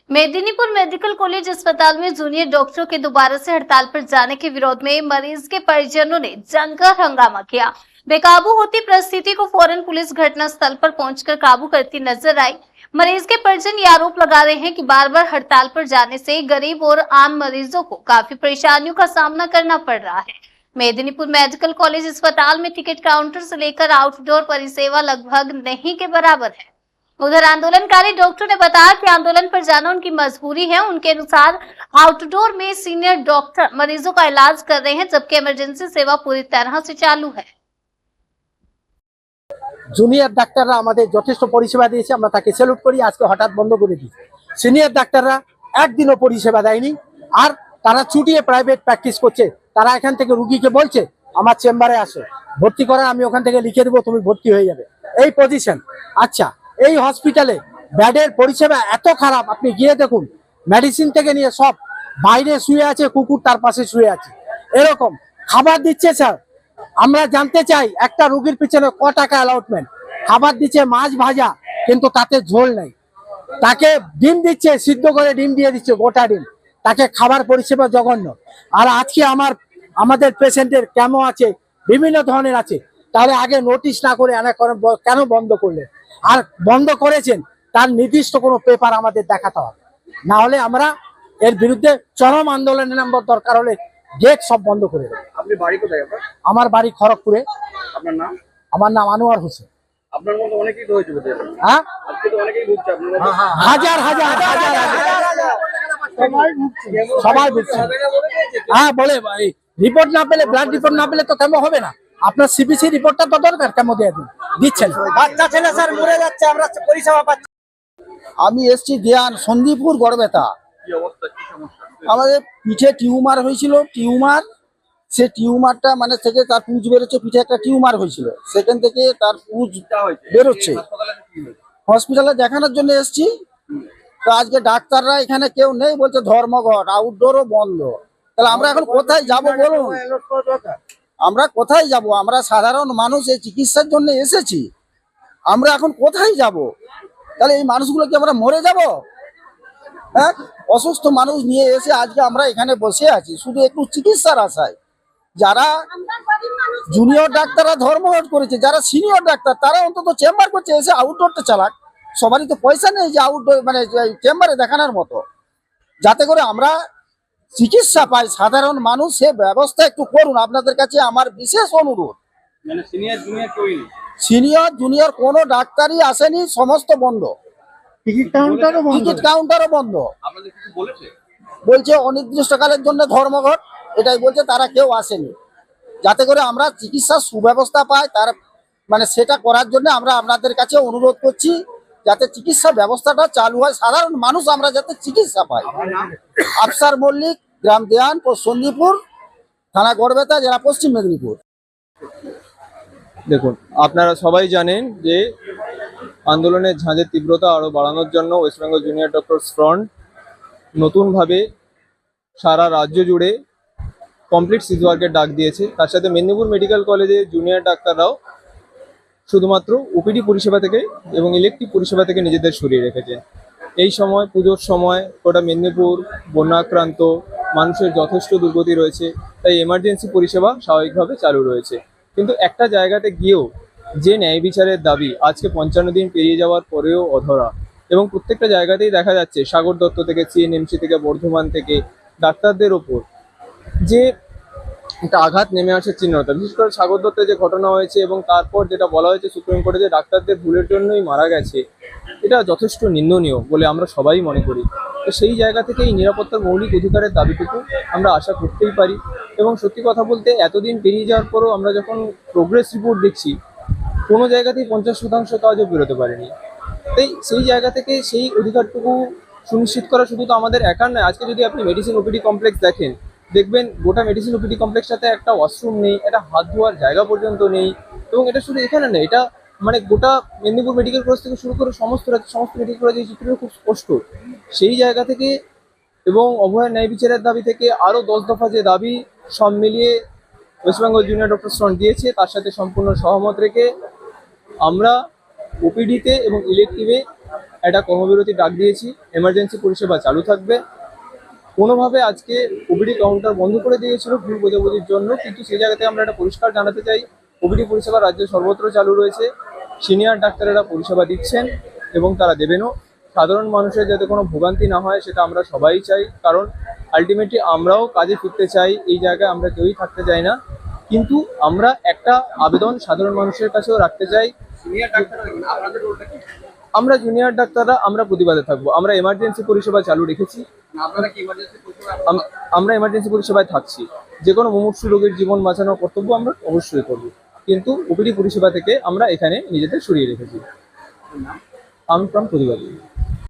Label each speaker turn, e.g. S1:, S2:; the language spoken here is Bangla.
S1: मेदिनीपुर मेडिकल कॉलेज अस्पताल में जूनियर डॉक्टरों के दोबारा से हड़ताल पर जाने के विरोध में मरीज के परिजनों ने जमकर हंगामा किया। बेकाबू होती परिस्थिति को फौरन पुलिस घटना स्थल पर पहुंचकर काबू करती नजर आई। मरीज के परिजन ये आरोप लगा रहे हैं कि बार बार हड़ताल पर जाने से गरीब और आम मरीजों को काफी परेशानियों का सामना करना पड़ रहा है। मेदिनीपुर मेडिकल कॉलेज अस्पताल में टिकट काउंटर से लेकर आउटडोर परिसेवा लगभग नहीं के बराबर है। उधर आंदोलनकारी डॉक्टर ने बताया कि आंदोलन पर जाना उनकी मजबूरी है। उनके अनुसार आउटडोर में सीनियर डॉक्टर मरीजों का इलाज कर रहे हैं, जबकि इमरजेंसी सेवा पूरी तरह से चालू है।
S2: জুনিয়র ডাক্তাররা আমাদের যথেষ্ট পরিষেবা দিয়েছে, আমরা তাকে স্যালুট করি। আজকে হঠাৎ বন্ধ করে দিয়েছে। সিনিয়র ডাক্তাররা একদিনও পরিষেবা দেয়নি, আর তারা ছুটিয়ে প্রাইভেট প্র্যাকটিস করছে। তারা এখান থেকে রুগীকে বলছে আমার চেম্বারে আসো, ভর্তি করা, আমি ওখান থেকে লিখে দেবো, তুমি ভর্তি হয়ে যাবে, এই পজিশন। আচ্ছা, এই হসপিটালে বেডের পরিষেবা এত খারাপ, আপনি গিয়ে দেখুন, মেডিসিন থেকে নিয়ে সব বাইরে শুয়ে আছে, কুকুর তার পাশে শুয়ে আছে, এরকম খাবার দিচ্ছে। স্যার, আমরা জানতে চাই একটা রোগীর পিছনে ক টাকা অ্যালাউটমেন্ট? খাবার দিচ্ছে মাছ ভাজা, কিন্তু তাতে ঝোল নেই। তাকে ডিম দিচ্ছে, সিদ্ধ করে ডিম দিয়ে দিচ্ছে, গোটা ডিম। তাকে খাবার পরিষেবা জঘন্য। আর আজকে আমাদের পেশেন্টের কেমন আছে, বিভিন্ন ধরনের আছে, তাহলে আগে নোটিশ না করে কেন বন্ধ করলেন? আর বন্ধ করেছেন তার নির্দিষ্ট কোনো পেপার আমাদের দেখাতে হবে, না হলে আমরা এর বিরুদ্ধে চরম আন্দোলনের নামবার, দরকার হলে গেট সব বন্ধ করে দেবো।
S3: আপনি বাড়ি কোথায় আপনার?
S2: আমার বাড়ি খড়গপুরে।
S3: আপনার নাম?
S2: আমার নাম আনোয়ার হোসেন।
S3: আপনার মতো অনেকেই তো হয়েছে বোধহয়।
S2: হ্যাঁ,
S3: আজকে তো অনেকেই ভুগছে আপনার মতো।
S2: হাজার হাজার হাজার সবাই বুঝছে। হ্যাঁ, বলে রিপোর্ট না পেলে, ব্লাড রিপোর্ট না পেলে তো কেমন হবে না? আপনার সিবিসি রিপোর্টটা তো দরকার, কেমন দিয়ে দিচ্ছেন?
S4: বাচ্চা ছেলে স্যার মরে যাচ্ছে, আমরা পরিষেবা পাচ্ছি। আমি এসছি দেয়ান সন্দীপুর গড়বেতা।
S3: কি অবস্থা, কি সমস্যা?
S4: আমাদের পিঠে টিউমার হয়েছিল, সে টিউমারটা মানে থেকে তার পুঁজ বেরোচ্ছে, পিঠে একটা টিউমার হয়েছিল, সেখান থেকে তার পুঁজ বেরোচ্ছে। হসপিটালে দেখানোর জন্য এসছি। তো আজকে ডাক্তাররা এখানে কেউ নেই, বলছে ধর্মঘট, আউটডোরও বন্ধ। তাহলে আমরা এখন কোথায় যাব বলুন? আমরা কোথায় যাব? আমরা সাধারণ মানুষ, এই চিকিৎসার জন্য এসেছি, আমরা এখন কোথায় যাব? তাহলে এই মানুষগুলো কি আমরা মরে যাব? হ্যাঁ, অসুস্থ মানুষ নিয়ে এসে আজকে আমরা এখানে বসে আছি শুধু একটু চিকিৎসার আশায়। যারা জুনিয়র ডাক্তাররা ধর্মঘট করেছে, যারা সিনিয়র ডাক্তার তারা অন্তত চেম্বার করছে, এসে আউটডোরটা চালাক। সবারই তো পয়সা নেই যে আউটডোর মানে চেম্বারে দেখানোর মতো, যাতে করে আমরা চিকিৎসা পাই সাধারণ মানুষ। সে ব্যবস্থা একটু করুন, আপনাদের কাছে আমার বিশেষ অনুরোধ।
S3: মানে সিনিয়র জুনিয়র কেউই নেই?
S4: সিনিয়র জুনিয়র কোনো ডাক্তারই আসেনি, সমস্ত বন্ধ।
S2: টিকিট কাউন্টারও বন্ধ।
S3: আপনাদের কিছু বলেছে?
S4: বলছে অনির্দিষ্টকালের জন্য ধর্মঘট, এটাই বলছে, তারা কেউ আসেনি। যাতে করে আমরা চিকিৎসার সুব্যবস্থা পাই, তার মানে সেটা করার জন্য আমরা আপনাদের কাছে অনুরোধ করছি, যাতে চিকিৎসা ব্যবস্থাটা চালু হয়, সাধারণ মানুষ আমরা যাতে চিকিৎসা পাই। আফসার মল্লিক, গ্রাম দেয়ান, সন্দীপুর থানা গড়বেতা, জেলা পশ্চিম মেদিনীপুর।
S5: দেখুন, আপনারা সবাই জানেন যে আন্দোলনের ঝাঁজের তীব্রতা আরও বাড়ানোর জন্য West Bengal junior doctors front নতুনভাবে সারা রাজ্য জুড়ে কমপ্লিট সিজ ওয়ার্কের ডাক দিয়েছে। তার সাথে মেদিনীপুর মেডিকেল কলেজে জুনিয়র ডাক্তাররাও শুধুমাত্র ওপিডি পরিষেবা থেকে এবং ইলেকটিভ পরিষেবা থেকে নিজেদের সরিয়ে রেখেছে। এই সময়, পুজোর সময়, গোটা মেদিনীপুর বন্যাক্রান্ত, মানুষের যথেষ্ট দুর্গতি রয়েছে, তাই এমার্জেন্সি পরিষেবা স্বাভাবিকভাবে চালু রয়েছে। কিন্তু একটা জায়গাতে গিয়েও যে ন্যায় বিচারের দাবি আজকে 55 দিন পেরিয়ে যাওয়ার পরেও অধরা, এবং প্রত্যেকটা জায়গাতেই দেখা যাচ্ছে সাগর দত্ত থেকে, সিএনএমসি থেকে, বর্ধমান থেকে ডাক্তারদের ওপর যে একটা আঘাত নেমে আসার চিহ্নতা, বিশেষ করে সাগর দত্তের যে ঘটনা হয়েছে এবং তারপর যেটা বলা হয়েছে সুপ্রিম কোর্টে যে ডাক্তারদের ভুলের জন্যই মারা গেছে, এটা যথেষ্ট নিন্দনীয় বলে আমরা সবাই মনে করি। তো সেই জায়গা থেকে এই নিরাপত্তার মৌলিক অধিকারের দাবিটুকু আমরা আশা করতেই পারি। এবং সত্যি কথা বলতে এতদিন পেরিয়ে যাওয়ার পরও আমরা যখন প্রোগ্রেস রিপোর্ট দেখছি, কোনো জায়গাতেই 50% কাজও বেরোতে পারেনি। তাই সেই জায়গা থেকে সেই অধিকারটুকু সুনিশ্চিত করা শুধু তো আমাদের একার নয়। আজকে যদি আপনি মেডিসিন ওপিডি কমপ্লেক্স দেখেন, দেখবেন গোটা মেডিসিন ওপিডি কমপ্লেক্সটাতে একটা ওয়াশরুম নেই, একটা হাত ধোয়ার জায়গা পর্যন্ত নেই। এবং এটা শুধু এখানে নেই, এটা মানে গোটা মেদিনীপুর মেডিকেল কলেজ থেকে শুরু করে সমস্ত মেডিকেল কলেজের চিত্রটা খুব স্পষ্ট। সেই জায়গা থেকে এবং অভয়ের ন্যায় বিচারের দাবি থেকে আরও 10 দফা যে দাবি, সব মিলিয়ে West Bengal junior doctors front দিয়েছে, তার সাথে সম্পূর্ণ সহমত রেখে আমরা ওপিডিতে এবং ইলেকটিভে একটা কর্মবিরতি ডাক দিয়েছি। এমার্জেন্সি পরিষেবা চালু থাকবে। কোনোভাবে আজকে ওপিডি কাউন্টার বন্ধ করে দিয়েছিল ভুল বোঝাবুঝির জন্য, কিন্তু সেই জায়গাতে আমরা একটা পরিষ্কার জানাতে চাই ওপিডি পরিষেবা রাজ্যে সর্বত্র চালু রয়েছে। সিনিয়র ডাক্তারেরা পরিষেবা দিচ্ছেন এবং তারা দেবেনও। সাধারণ মানুষের যাতে কোনো ভোগান্তি না হয় সেটা আমরা সবাই চাই, কারণ আলটিমেটলি আমরাও কাজে ফিরতে চাই, এই জায়গায় আমরা কেউই থাকতে চাই না। কিন্তু আমরা একটা আবেদন সাধারণ মানুষের কাছেও রাখতে চাই।
S3: সিনিয়র ডাক্তার আপনাদের রোলটা কি?
S5: আমরা জুনিয়র ডাক্তাররা আমরা প্রতিবাদে থাকবো। আমরা এমার্জেন্সি পরিষেবা চালু রেখেছি।
S3: আপনারা কি ইমার্জেন্সি পরিষেবা
S5: আমরা এমার্জেন্সি পরিষেবায় থাকছি। যে কোনো মুমূর্ষু রোগীর জীবন বাঁচানোর কর্তব্য আমরা অবশ্যই করব, কিন্তু ওপিডি পরিষেবা থেকে আমরা এখানে নিজেদের সরিয়ে রেখেছি। আমি প্রতিবাদী।